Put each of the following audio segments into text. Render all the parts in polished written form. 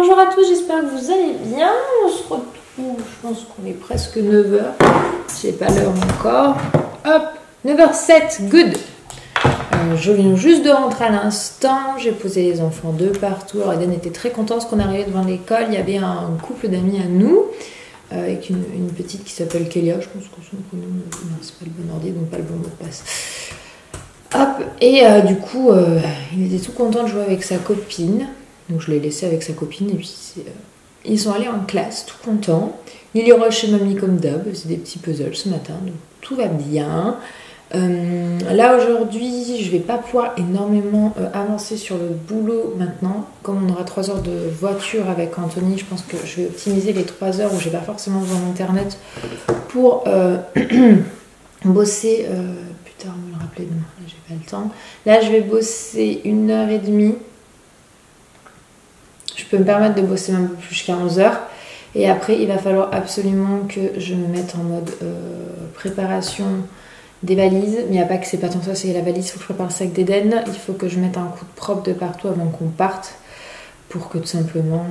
Bonjour à tous, j'espère que vous allez bien. On se retrouve, je pense qu'on est presque 9 h. J'ai pas l'heure encore. Hop, 9 h 07, good. Je viens juste de rentrer à l'instant. J'ai posé les enfants de partout. Alors Eden était très content parce qu'on arrivait devant l'école. Il y avait un couple d'amis à nous avec une petite qui s'appelle Kélia. Je pense que son prénom, non, c'est pas le bon ordi, donc pas le bon mot de passe. Hop, et du coup, il était tout content de jouer avec sa copine. Donc je l'ai laissé avec sa copine et puis ils sont allés en classe, tout contents. Il y aura chez mamie comme d'hab, c'est des petits puzzles ce matin, donc tout va bien. Là aujourd'hui, je vais pas pouvoir énormément avancer sur le boulot maintenant. Comme on aura 3 heures de voiture avec Anthony, je pense que je vais optimiser les 3 heures où j'ai pas forcément besoin d'internet pour bosser. Putain, on me le rappeler demain, là j'ai pas le temps. Là je vais bosser 1h30. Je peux me permettre de bosser même plus jusqu'à 11 h. Et après, il va falloir absolument que je me mette en mode préparation des valises. Mais il n'y a pas que c'est pas tant ça, c'est la valise. Il faut que je prépare le sac d'Eden. Il faut que je mette un coup de propre de partout avant qu'on parte. Pour que tout simplement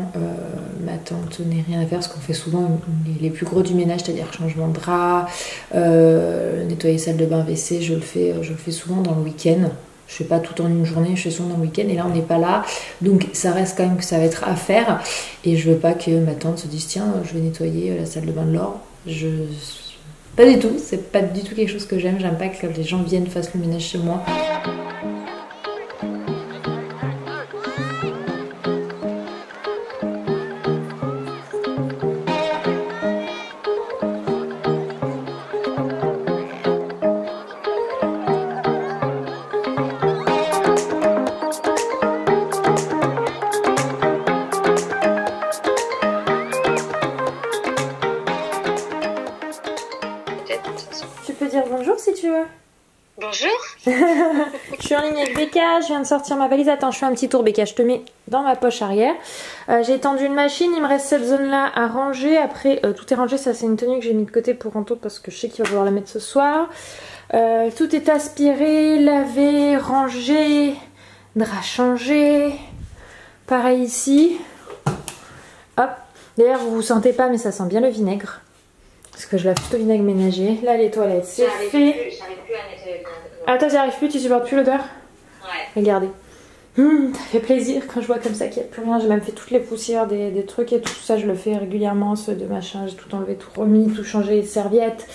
ma tante n'ait rien à faire. Ce qu'on fait souvent les plus gros du ménage, c'est-à-dire changement de drap, nettoyer salle de bain, WC. Je le fais souvent dans le week-end. Je fais pas tout en une journée, je fais souvent dans le week-end et là on n'est pas là, donc ça reste quand même que ça va être à faire et je veux pas que ma tante se dise tiens je vais nettoyer la salle de bain de Laure. Pas du tout, c'est pas du tout quelque chose que j'aime pas que les gens viennent fassent le ménage chez moi. Tu peux dire bonjour si tu veux. Bonjour. Je suis en ligne avec Becca, je viens de sortir ma valise. Attends, je fais un petit tour Becca, je te mets dans ma poche arrière. J'ai étendu une machine, il me reste cette zone là à ranger. Après tout est rangé, ça c'est une tenue que j'ai mis de côté pour Anto parce que je sais qu'il va vouloir la mettre ce soir. Tout est aspiré, lavé, rangé, drap changé. Pareil ici. Hop, d'ailleurs vous sentez pas mais ça sent bien le vinaigre. Parce que je lave tout au vinaigre ménager. Là, les toilettes, c'est fait. J'arrive plus à nettoyer. Ah, toi, j'arrive plus, tu supportes plus l'odeur? Ouais. Regardez. Ça fait plaisir quand je vois comme ça qu'il n'y a plus rien. J'ai même fait toutes les poussières des trucs et tout ça. Je le fais régulièrement, ceux de machin. J'ai tout enlevé, tout remis, tout changé, les serviettes.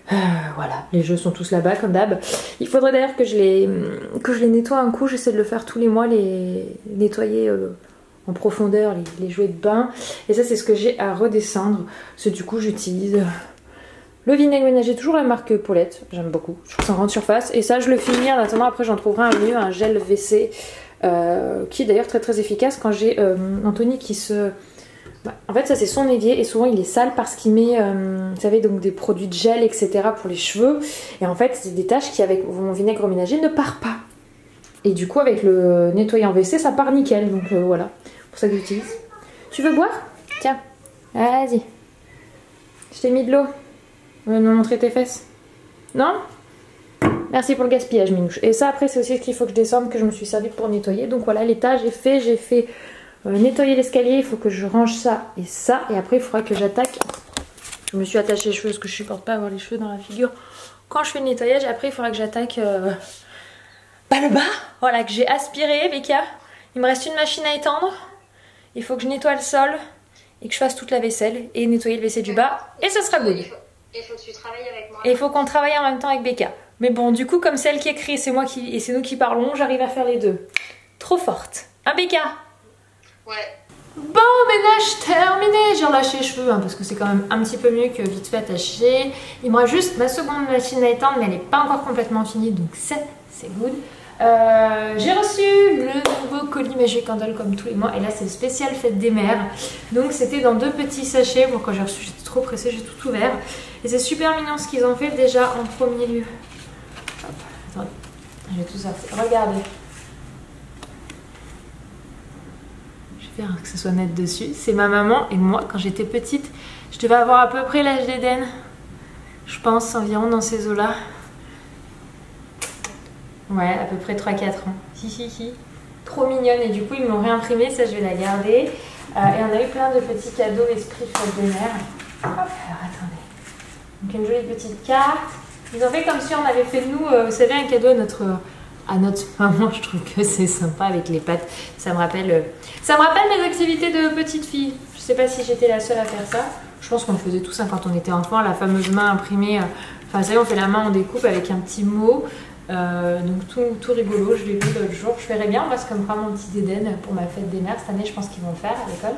Voilà, les jeux sont tous là-bas, comme d'hab. Il faudrait d'ailleurs que je les nettoie un coup. J'essaie de le faire tous les mois, les nettoyer en profondeur les jouets de bain et ça c'est ce que j'ai à redescendre parce que du coup j'utilise le vinaigre ménager, toujours la marque Paulette, j'aime beaucoup, je trouve ça en grande surface et ça je le finis en attendant. Après j'en trouverai un mieux, un gel WC qui est d'ailleurs très très efficace quand j'ai Anthony qui se... en fait ça c'est son évier et souvent il est sale parce qu'il met vous savez donc des produits de gel etc pour les cheveux et en fait c'est des taches qui avec mon vinaigre ménager ne part pas et du coup avec le nettoyant WC ça part nickel donc voilà. Pour ça que j'utilise. Tu veux boire? Tiens, vas-y. Je t'ai mis de l'eau. Tu veux me montrer tes fesses? Non? Merci pour le gaspillage, Minouche. Et ça, après, c'est aussi ce qu'il faut que je descende, que je me suis servi pour nettoyer. Donc voilà, l'étage est fait. J'ai fait nettoyer l'escalier. Il faut que je range ça et ça. Et après, il faudra que j'attaque. Je me suis attachée les cheveux parce que je supporte pas avoir les cheveux dans la figure. Quand je fais le nettoyage, après, il faudra que j'attaque le bas. Voilà, que j'ai aspiré, Becca. Il me reste une machine à étendre. Il faut que je nettoie le sol et que je fasse toute la vaisselle et nettoyer le WC du bas et ça sera good. Il faut que tu travailles avec moi. Et il faut qu'on travaille en même temps avec Becca. Mais bon, du coup, comme c'est elle qui écrit, c'est moi qui et c'est nous qui parlons, j'arrive à faire les deux. Trop forte. Hein, Becca? Ouais. Bon, ménage terminé. J'ai relâché les cheveux parce que c'est quand même un petit peu mieux que vite fait attaché. Il me reste juste ma seconde machine à étendre, mais elle n'est pas encore complètement finie, donc c'est good. J'ai reçu le nouveau colis Magic Candle comme tous les mois et là c'est le spécial fête des mères, donc c'était dans 2 petits sachets. Bon, quand j'ai reçu j'étais trop pressée, j'ai tout ouvert et c'est super mignon ce qu'ils ont fait déjà en premier lieu. Hop, attendez, je vais tout sortir, regardez, je vais faire que ce soit net dessus. C'est ma maman et moi quand j'étais petite, je devais avoir à peu près l'âge d'Eden, je pense environ dans ces eaux là. Ouais, à peu près 3-4 ans. Hi. Trop mignonne et du coup ils me l'ont réimprimé, ça je vais la garder. Et on a eu plein de petits cadeaux esprit fête des mères. Hop, alors attendez. Donc une jolie petite carte. Ils ont fait comme si on avait fait nous, vous savez, un cadeau à notre maman. Je trouve que c'est sympa avec les pâtes. Ça me rappelle mes activités de petite fille. Je sais pas si j'étais la seule à faire ça. Je pense qu'on le faisait tous quand on était enfant, la fameuse main imprimée. Enfin, vous savez, on fait la main en découpe avec un petit mot. Donc tout rigolo, je l'ai vu l'autre jour. Je ferai bien, moi c'est comme mon petit Dédène pour ma fête des mères. Cette année, je pense qu'ils vont le faire à l'école.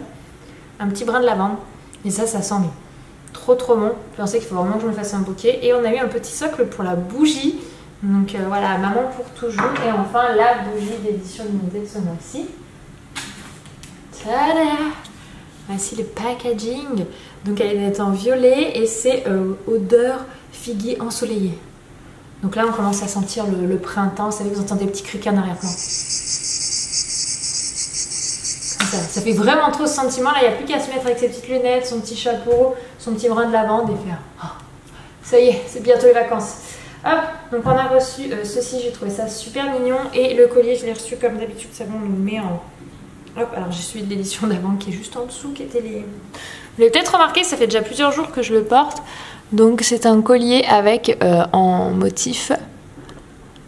Un petit brin de lavande. Et ça sent mais trop bon. Je pensais qu'il faut vraiment que je me fasse un bouquet. Et on a eu un petit socle pour la bougie. Donc voilà, maman pour toujours. Et enfin la bougie d'édition limitée de ce mois-ci. Tada! Voici le packaging. Donc elle est en violet et c'est odeur figuier ensoleillé. Donc là on commence à sentir le printemps. Vous savez, vous entendez des petits criquets en arrière-plan. Ça fait vraiment trop ce sentiment. Là il n'y a plus qu'à se mettre avec ses petites lunettes, son petit chapeau, son petit brin de lavande et faire oh, ça y est, c'est bientôt les vacances. Hop, donc on a reçu ceci, j'ai trouvé ça super mignon. Et le collier je l'ai reçu comme d'habitude, ça on le met en... Hop, alors j'ai celui de l'édition d'avant qui est juste en dessous, qui était les... Vous l'avez peut-être remarqué, ça fait déjà plusieurs jours que je le porte. Donc c'est un collier avec en motif.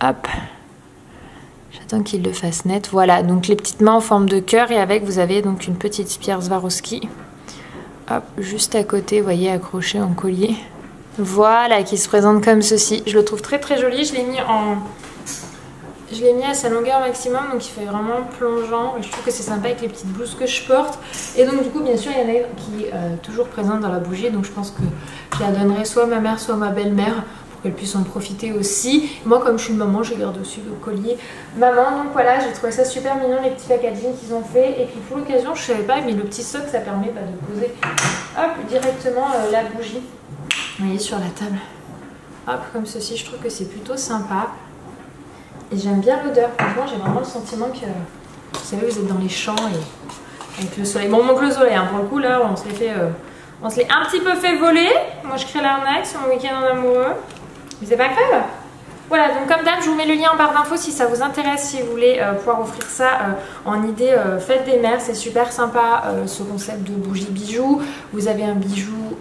Hop. J'attends qu'il le fasse net. Voilà, donc les petites mains en forme de cœur et avec vous avez donc une petite pierre Swarovski. Hop, juste à côté, vous voyez, accroché en collier. Voilà, qui se présente comme ceci. Je le trouve très joli. Je l'ai mis à sa longueur maximum, donc il fait vraiment plongeant. Et je trouve que c'est sympa avec les petites blouses que je porte. Et donc du coup, bien sûr, il y en a une qui est toujours présente dans la bougie. Donc je pense que je la donnerai soit à ma mère, soit à ma belle-mère pour qu'elle puisse en profiter aussi. Moi, comme je suis une maman, je garde aussi le collier maman. Donc voilà, j'ai trouvé ça super mignon, les petits packaging qu'ils ont fait. Et puis pour l'occasion, je savais pas, mais le petit socle, ça permet de poser hop, directement la bougie. Vous voyez, sur la table. Hop, comme ceci, je trouve que c'est plutôt sympa. Et j'aime bien l'odeur. Franchement, j'ai vraiment le sentiment que, vous savez, vous êtes dans les champs et avec le soleil. Bon, manque le soleil, hein. Pour le coup, là, on se l'est un petit peu fait voler. Moi, je crée l'arnaque sur mon week-end en amoureux. Mais c'est pas grave. Voilà, donc comme d'hab, je vous mets le lien en barre d'infos si ça vous intéresse, si vous voulez pouvoir offrir ça en idée fête des mères. C'est super sympa, ce concept de bougie bijoux. Vous avez un bijou...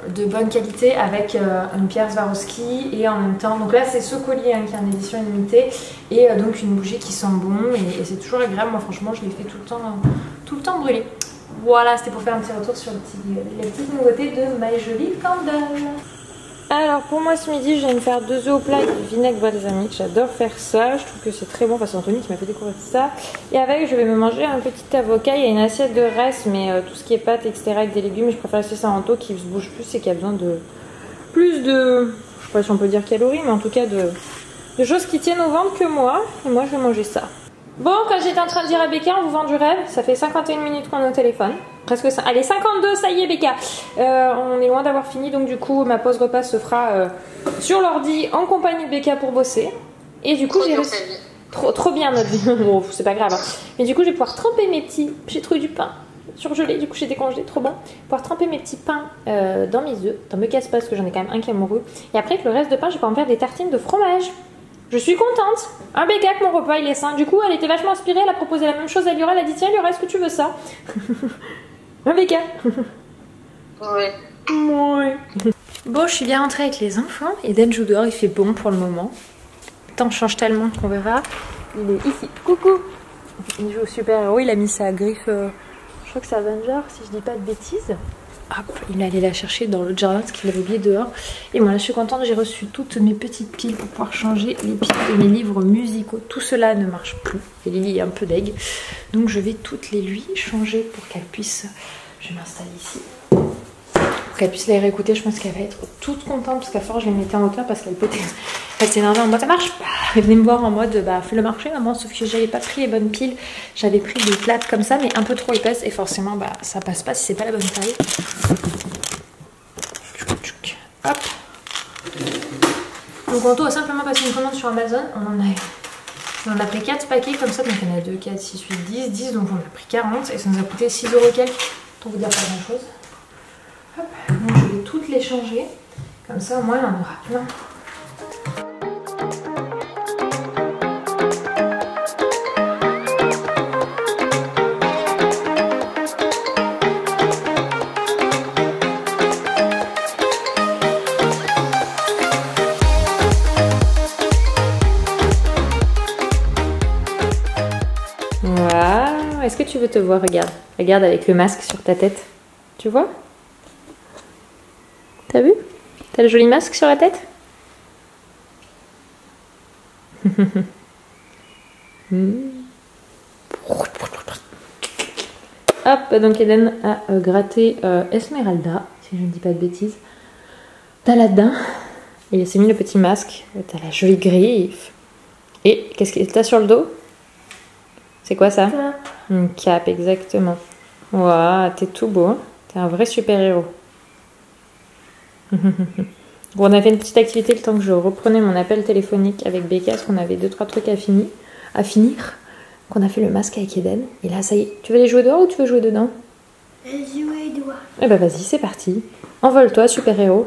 de bonne qualité avec une pierre Swarovski et en même temps, donc là c'est ce collier hein, qui est en édition limitée et donc une bougie qui sent bon et c'est toujours agréable. Moi franchement je l'ai fait tout le temps brûler. Voilà, c'était pour faire un petit retour sur les petites nouveautés de My Jolie Candle. Alors pour moi ce midi je viens de faire 2 œufs au plat avec du vinaigre balsamique. J'adore faire ça, je trouve que c'est très bon. Enfin c'est Anthony qui m'a fait découvrir ça. Et avec je vais me manger un petit avocat. Il y a une assiette de reste mais tout ce qui est pâtes etc avec des légumes. Je préfère laisser ça en taux qui se bouge plus et qui a besoin de plus de... Je sais pas si on peut dire calories mais en tout cas de choses qui tiennent au ventre que moi. Et moi je vais manger ça. Bon, quand j'étais en train de dire à Becca, on vous vend du rêve, ça fait 51 minutes qu'on est au téléphone. Presque ça. Allez, 52, ça y est Becca. On est loin d'avoir fini, donc du coup, ma pause repas se fera sur l'ordi en compagnie de Becca pour bosser. Et du coup, j'ai réussi... Trop bien notre vie. Bon, c'est pas grave. Hein. Mais du coup, je vais pouvoir tremper mes petits... J'ai trouvé du pain surgelé, du coup j'ai décongelé, trop bon. Pouvoir tremper mes petits pains dans mes œufs. T'en me casse pas parce que j'en ai quand même un qui est amoureux. Et après, avec le reste de pain, je vais pouvoir me faire des tartines de fromage. Je suis contente. Un Becca que mon repas il est sain. Du coup, elle était vachement inspirée. Elle a proposé la même chose à Liora. Elle a dit tiens, Liora, est-ce que tu veux ça? Un Becca. Ouais. Ouais. Bon, je suis bien rentrée avec les enfants. Eden joue dehors. Il fait bon pour le moment. Le temps change tellement qu'on verra. Il est ici. Coucou. Il joue au super-héros. Il a mis sa griffe. Je crois que c'est Avenger, si je dis pas de bêtises. Hop, il est allé la chercher dans l'autre jardin parce qu'il l'avait oublié dehors. Et moi, là, je suis contente, j'ai reçu toutes mes petites piles pour pouvoir changer les piles de mes livres musicaux. Tout cela ne marche plus. Et Lily est un peu deg. Donc, je vais toutes les lui changer pour qu'elle puisse... Je vais m'installer ici. Pour qu'elle puisse les réécouter. Je pense qu'elle va être toute contente parce qu'à force, je les mettais en hauteur parce qu'elle pétait. Elle s'énervait en mode ça marche pas. Elle venait me voir en mode bah fais le marché maman, sauf que j'avais pas pris les bonnes piles. J'avais pris des plates comme ça mais un peu trop épaisses et forcément bah ça passe pas si c'est pas la bonne taille. Hop. Donc Anto a simplement passé une commande sur Amazon. On a pris 4 paquets comme ça, donc il y en a 2, 4, 6, 8, 10, donc on a pris 40 et ça nous a coûté 6 € quelques. Pour vous dire pas grand chose. Hop. Donc je vais toutes les changer. Comme ça au moins elle en aura plein. est-ce que tu veux te voir? Regarde. Regarde avec le masque sur ta tête. Tu vois? T'as vu? T'as le joli masque sur la tête? Hop, donc Eden a gratté Esmeralda, si je ne dis pas de bêtises. T'as là-dedans. Il s'est mis le petit masque. T'as la jolie griffe. Et qu'est-ce que t'as sur le dos? C'est quoi ça? Une cape, exactement. Waouh, t'es tout beau. Hein, t'es un vrai super-héros. Bon, on a fait une petite activité le temps que je reprenais mon appel téléphonique avec Becca, parce qu'on avait 2-3 trucs à finir. Qu'on a fait le masque avec Eden. Et là, ça y est. Tu veux les jouer dehors ou tu veux jouer dedans? Jouer dehors. Eh ben vas-y, c'est parti. Envole-toi, super-héros.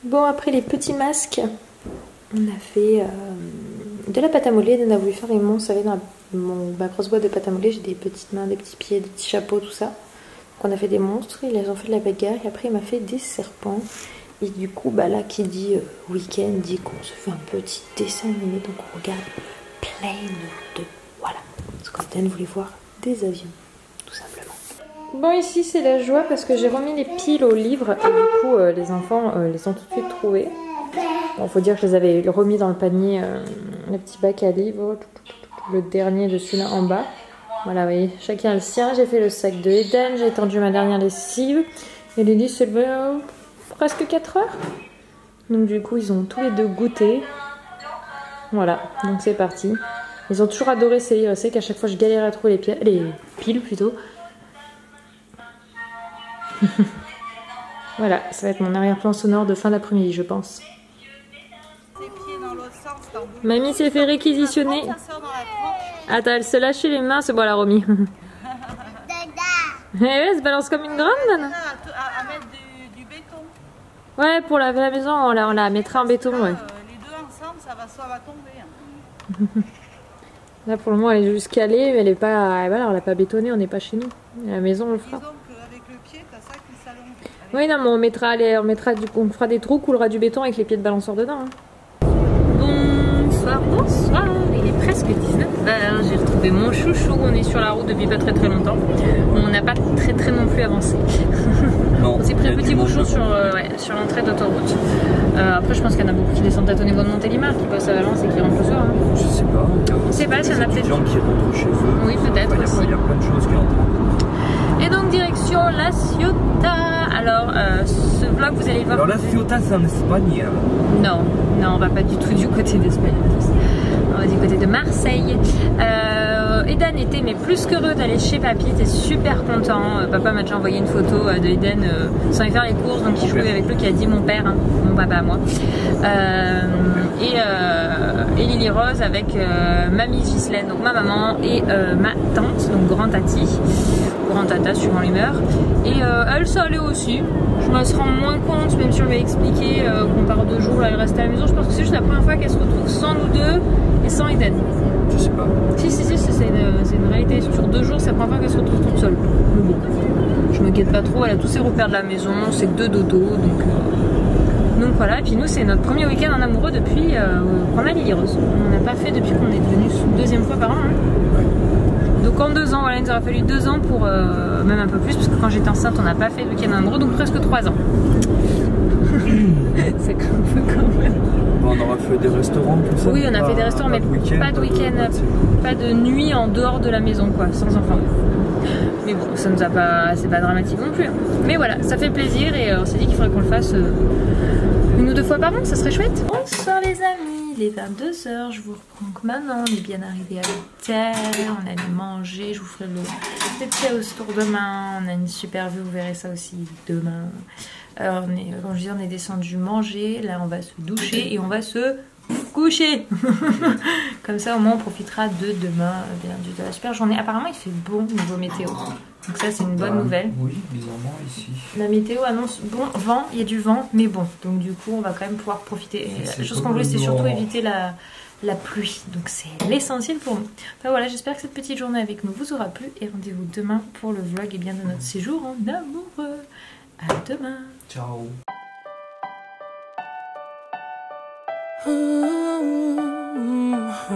Bon, après les petits masques, on a fait de la pâte à modeler. Eden a voulu faire les monstres. Vous savez, dans ma grosse boîte de pâte à modeler, j'ai des petites mains, des petits pieds, des petits chapeaux, tout ça. Donc on a fait des monstres. Ils ont fait de la bagarre. Et après, il m'a fait des serpents. Et du coup, bah là, qui dit week-end, dit qu'on se fait un petit dessin animé. Donc on regarde plein de... Voilà. Parce qu'Eden voulait voir des avions, tout simplement. Bon, ici, c'est la joie parce que j'ai remis les piles au livre. Et du coup, les enfants les ont tout de suite trouvés. Bon, faut dire que je les avais remis dans le panier, le petit bac à livres. Le dernier de celui-là en bas. Voilà, vous voyez, chacun le sien. J'ai fait le sac de Eden. J'ai étendu ma dernière lessive. Et Lily s'est levée presque 4 heures. Donc du coup, ils ont tous les deux goûté. Voilà, donc c'est parti. Ils ont toujours adoré ces livres. C'est qu'à chaque fois, je galérais à trouver les piles plutôt. Voilà, ça va être mon arrière-plan sonore de fin d'après-midi, je pense. Mamie s'est fait réquisitionner. Attends, elle se lâchait les mains, c'est bon, elle a remis. Eh ouais, elle se balance comme une grande, Nana. À mettre du béton. Ouais, pour laver la maison, on la mettra en béton, ouais. Les deux ensemble, ça va tomber. Hein. Là, pour le moment, elle est juste calée, mais elle est pas... Voilà, on l'a pas bétonnée, on n'est pas chez nous. La maison, on le fera. Disons qu'avec le pied, t'as ça qui s'allonge. Oui, non, mais on fera des trous, coulera du béton avec les pieds de balanceur dedans. Hein. Bonsoir, bonsoir. Il est presque 19h. J'ai retrouvé mon chouchou. On est sur la route depuis pas très longtemps. On n'a pas très non plus avancé. On s'est pris un petit bouchon sur l'entrée d'autoroute. Après, je pense qu'il y en a beaucoup qui descendent tâtonner de Montélimar, qui passent à Valence et qui rentrent le soir. Hein. Je sais pas. On sait pas s'il y en a peut-être. Des gens qui rentrent chez eux. Oui, peut-être aussi. Il y a plein de choses qui entrent. Et donc, direction La Ciotat. Alors, ce vlog, vous allez voir. Alors, La Ciotat, c'est en Espagne. Non, on va pas du tout du côté d'Espagne. On va du côté de Marseille. Eden était mais plus qu'heureux d'aller chez Papy, il était super content. Papa m'a déjà envoyé une photo de Eden sans y faire les courses, donc il jouait avec lui, qui a dit mon père, hein, mon papa à moi. Et Lily Rose avec mamie Ghislaine, donc ma maman, et ma tante, donc grand tati, grand tata suivant l'humeur. Et elle, ça allait aussi. Je me rends moins compte, même si on lui a expliqué qu'on part 2 jours, là, elle reste à la maison. Je pense que c'est juste la première fois qu'elle se retrouve sans nous deux et sans Eden. Je sais pas. Si, c'est une réalité. Sur 2 jours, c'est la première fois qu'elle se retrouve toute seule. Mais bon, je m'inquiète pas trop, elle a tous ses repères de la maison, c'est que 2 dodos, donc voilà. Et puis nous, c'est notre premier week-end en amoureux depuis qu'on a Lily Rose. On n'a pas fait depuis qu'on est devenu 2e fois par an. Hein. Donc en 2 ans, voilà, il nous aura fallu 2 ans pour, même un peu plus, parce que quand j'étais enceinte, on n'a pas fait de week-end en amoureux, donc presque 3 ans. C'est un peu quand même. On aura fait des restaurants, tout ça. Oui, on a fait des restaurants, mais pas de week-end, pas de nuit en dehors de la maison, quoi, sans enfants. Mais bon, ça nous a pas, c'est pas dramatique non plus. Mais voilà, ça fait plaisir et on s'est dit qu'il faudrait qu'on le fasse 1 ou 2 fois par an, ça serait chouette. Bonsoir les amis, il est 22h, je vous reprends que maintenant, on est bien arrivé à l'hôtel, on allait manger, je vous ferai le petit house tour demain, on a une super vue, vous verrez ça aussi demain. Alors comme je dis, on est descendu manger, là on va se doucher et on va se coucher. Comme ça au moins on profitera de demain, de la super journée. Apparemment il fait bon niveau météo, donc ça c'est une bonne nouvelle. Oui, bizarrement ici. La météo annonce bon vent, il y a du vent, mais bon, donc du coup on va quand même pouvoir profiter. La chose qu'on voulait c'est surtout éviter la pluie, donc c'est l'essentiel pour nous. Enfin voilà, j'espère que cette petite journée avec nous vous aura plu et rendez-vous demain pour le vlog et bien de notre séjour en amoureux. À demain. Ciao. Ooh, ooh,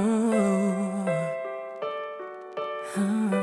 ooh.